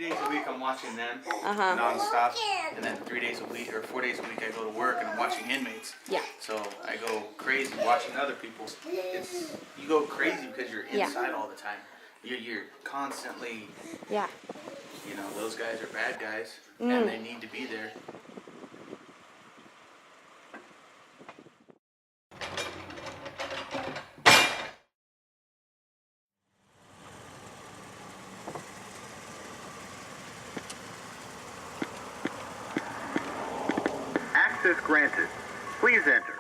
days a week I'm watching them nonstop, and then 3 days a week or 4 days a week I go to work and I'm watching inmates. Yeah. So I go crazy watching other people. You go crazy because you're inside all the time. You're constantly. Yeah. You know, those guys are bad guys, and they need to be there. Access granted. Please enter.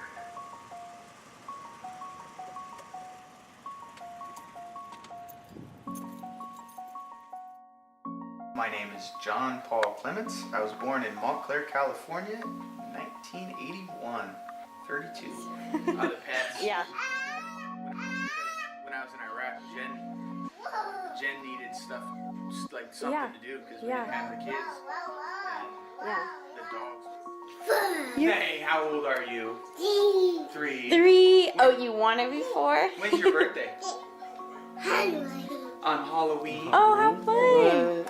My name is John Paul Clements. I was born in Montclair, California, 1981. 32. The pets. Yeah. When I was in Iraq, Jen needed stuff, like something to do because we didn't have the kids. And the dogs. Hey, how old are you? 3. 3. Oh, you wanted before? When's your birthday? On Halloween. Oh, how fun.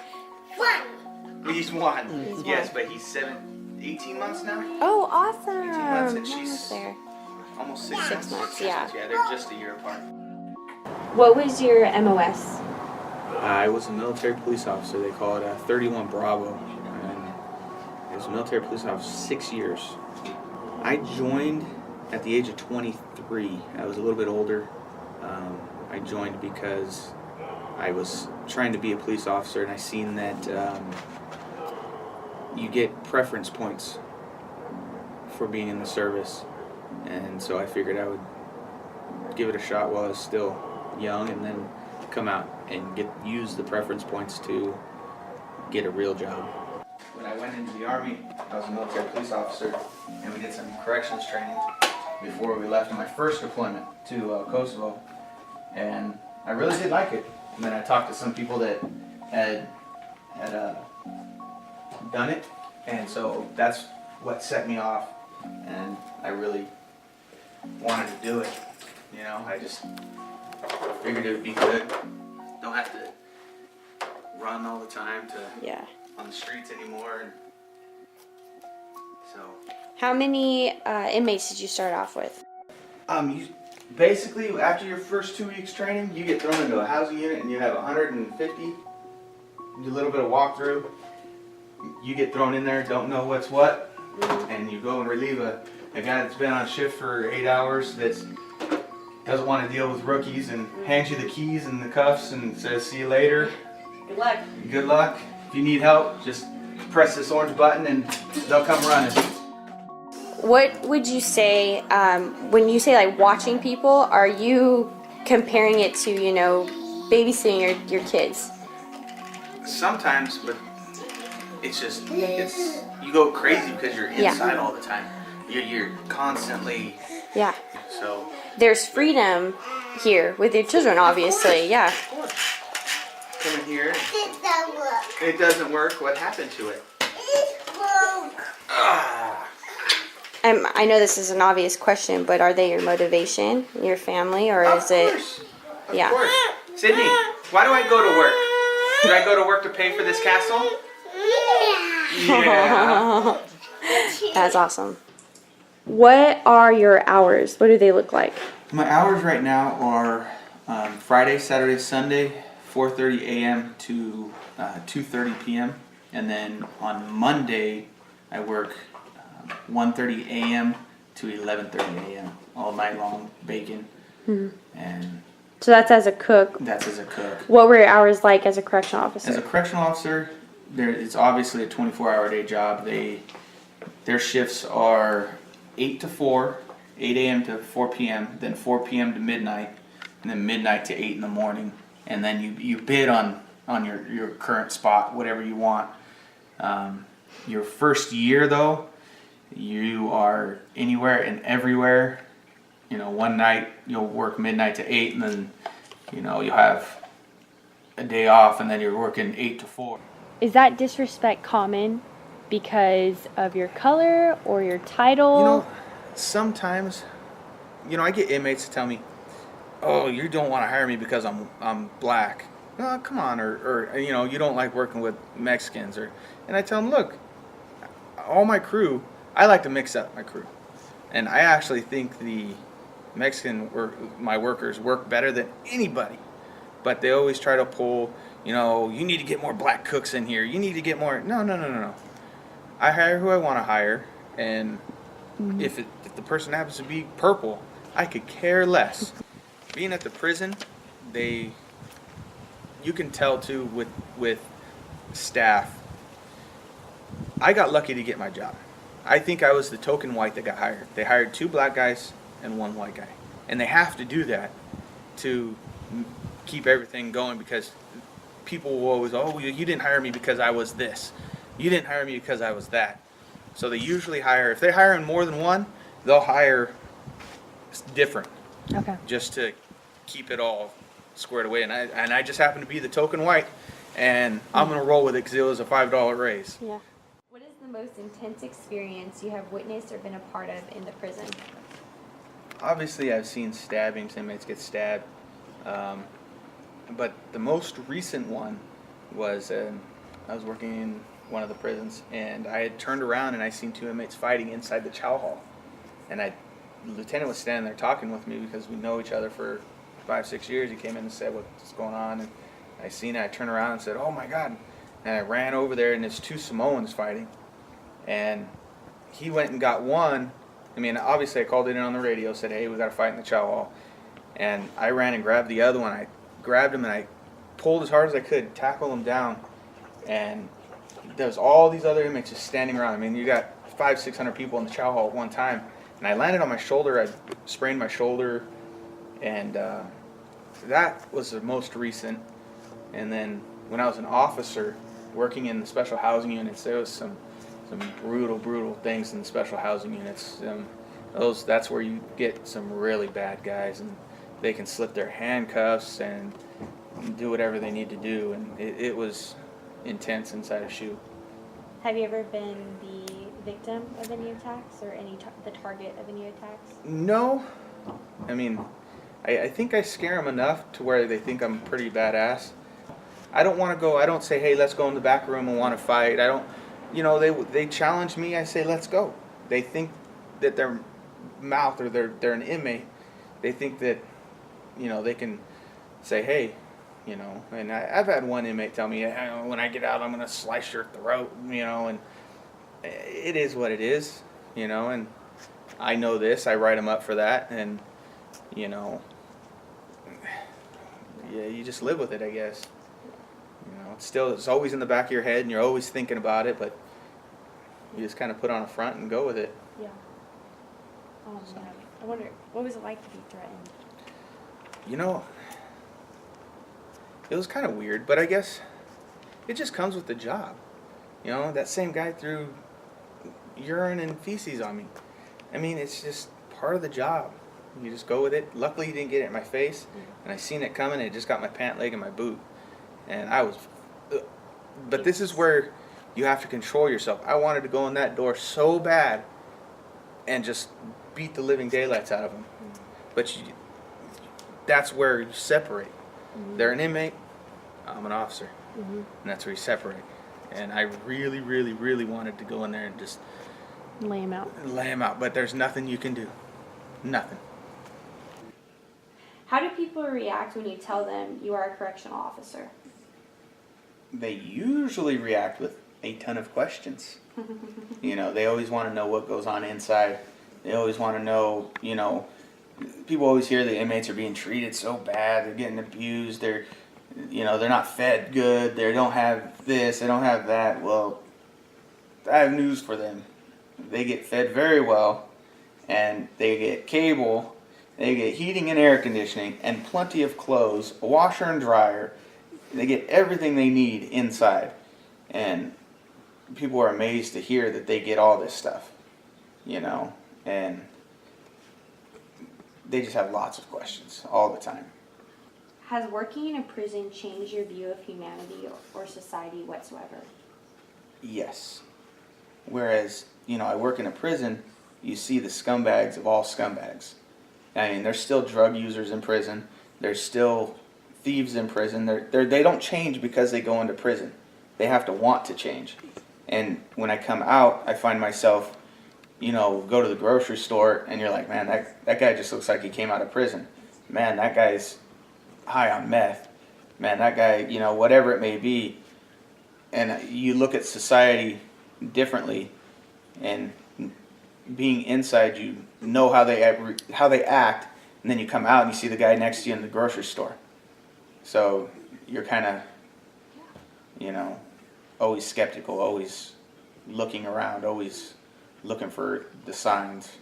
He's 1. Yes, but he's 18 months now. Oh, awesome. 18 months, and Almost she's there. almost 6 months. 6 months, 6 yeah. months, yeah, they're just a year apart. What was your MOS? I was a military police officer. They call it 31 Bravo. And I was a military police officer 6 years. I joined at the age of 23. I was a little bit older. I joined because I was trying to be a police officer, and I seen that you get preference points for being in the service. And so I figured I would give it a shot while I was still young, and then come out and use the preference points to get a real job. When I went into the Army, I was a military police officer, and we did some corrections training before we left on my first deployment to Kosovo, and I really did like it. And then I talked to some people that had done it, and so that's what set me off, and I really wanted to do it. You know, I just figured it would be good. Don't have to run all the time on the streets anymore. And so. How many inmates did you start off with? Basically, after your first 2 weeks training, you get thrown into a housing unit and you have 150. You do a little bit of walkthrough. You get thrown in there, don't know what's what, and you go and relieve a guy that's been on shift for 8 hours that doesn't want to deal with rookies and hands you the keys and the cuffs and says, see you later. Good luck. Good luck. If you need help, just press this orange button and they'll come running. What would you say, when you say like watching people, are you comparing it to, you know, babysitting your kids? Sometimes, but it's just, you go crazy because you're inside all the time. You're constantly. Yeah. So. There's freedom here with your children, obviously. Yeah. Of course. Come in here. It doesn't work. What happened to it? I know this is an obvious question, but are they your motivation, your family, or is it? Of course. Sydney, why do I go to work? Do I go to work to pay for this castle? Yeah. That's awesome. What are your hours? What do they look like? My hours right now are Friday, Saturday, Sunday, 4:30 a.m. to 2:30 p.m. And then on Monday, I work 1:30 a.m. to 11:30 a.m. all night long, baking. And so that's as a cook. That's as a cook. What were your hours like as a correctional officer? As a correctional officer, it's obviously a 24-hour day job. Their shifts are 8 to 4, 8 a.m. to 4 p.m., then 4 p.m. to midnight, and then midnight to 8 in the morning. And then you bid on your current spot, whatever you want. Your first year, though, you are anywhere and everywhere. You know, one night you'll work midnight to 8, and then, you know, you'll have a day off, and then you're working 8 to 4. Is that disrespect common because of your color or your title? You know, sometimes, you know, I get inmates to tell me, "Oh, you don't want to hire me because I'm black." oh, come on, or you know, you don't like working with Mexicans, and I tell them, look, all my crew, I like to mix up my crew, and I actually think the my workers work better than anybody, but they always try to pull, you know, you need to get more black cooks in here, you need to get more, no, no, no, no, no. I hire who I want to hire, and if the person happens to be purple, I could care less. Being at the prison, you can tell too with staff. I got lucky to get my job. I think I was the token white that got hired. They hired 2 black guys and 1 white guy, and they have to do that to keep everything going, because people will always, oh, you didn't hire me because I was this. You didn't hire me because I was that. So they usually hire, if they're hiring more than one, they'll hire different. Okay. Just to keep it all squared away. And I just happen to be the token white, and I'm going to roll with it because it was a $5 raise. Yeah. What is the most intense experience you have witnessed or been a part of in the prison? Obviously, I've seen stabbings, inmates get stabbed. But the most recent one was I was working in one of the prisons, and I had turned around and I seen 2 inmates fighting inside the chow hall. And the lieutenant was standing there talking with me because we know each other for 5-6 years. He came in and said what's going on, and I seen it. I turned around and said, "Oh my God!" And I ran over there, and there's 2 Samoans fighting, and he went and got one. I mean, obviously I called it in on the radio, said, "Hey, we got to fight in the chow hall," and I ran and grabbed the other one. I grabbed him and I pulled as hard as I could, tackled him down, and there's all these other inmates just standing around. I mean, you got 500-600 people in the chow hall at one time, and I landed on my shoulder. I sprained my shoulder, and that was the most recent. And then when I was an officer working in the special housing units, there was some brutal things in the special housing units. That's where you get some really bad guys, and they can slip their handcuffs and do whatever they need to do, and it was intense inside a SHU. Have you ever been the victim of any attacks or the target of any attacks? No. I mean, I think I scare them enough to where they think I'm pretty badass. I don't want to go, I don't say, hey, let's go in the back room and want to fight. I don't, you know, they challenge me, I say, let's go. They think that their mouth, or they're an inmate, they think that, you know, they can say, hey, you know, and I've had one inmate tell me, when I get out, I'm going to slice your throat, you know, and it is what it is, you know, and I know this, I write them up for that, and, you know, yeah, you just live with it, I guess. You know, it's always in the back of your head, and you're always thinking about it, but you just kind of put on a front and go with it. Yeah. Oh, man. I wonder, what was it like to be threatened? You know, it was kind of weird, but I guess it just comes with the job. You know, that same guy threw urine and feces on me. I mean, it's just part of the job. You just go with it. Luckily, he didn't get it in my face, and I seen it coming, and it just got my pant leg and my boot. And I was, but this is where you have to control yourself. I wanted to go in that door so bad and just beat the living daylights out of them. But that's where you separate. They're an inmate, I'm an officer. And that's where you separate. And I really, really, really wanted to go in there and just lay him out. But there's nothing you can do. Nothing. How do people react when you tell them you are a correctional officer? They usually react with a ton of questions. You know, they always want to know what goes on inside. They always want to know, you know, people always hear the inmates are being treated so bad, they're getting abused, they're not fed good, they don't have this, they don't have that. Well, I have news for them. They get fed very well, and they get cable, they get heating and air conditioning, and plenty of clothes, a washer and dryer. They get everything they need inside. And people are amazed to hear that they get all this stuff, you know, and they just have lots of questions all the time. Has working in a prison changed your view of humanity or society whatsoever? Yes. Whereas, you know, I work in a prison, you see the scumbags of all scumbags. I mean, there's still drug users in prison. There's still thieves in prison. They don't change because they go into prison. They have to want to change. And when I come out, I find myself, go to the grocery store and you're like, man, that guy just looks like he came out of prison. Man, that guy's high on meth. Man, that guy, whatever it may be. And you look at society differently, and being inside, you know how they act, and then you come out and you see the guy next to you in the grocery store. So you're kind of, always skeptical, always looking around, always looking for the signs.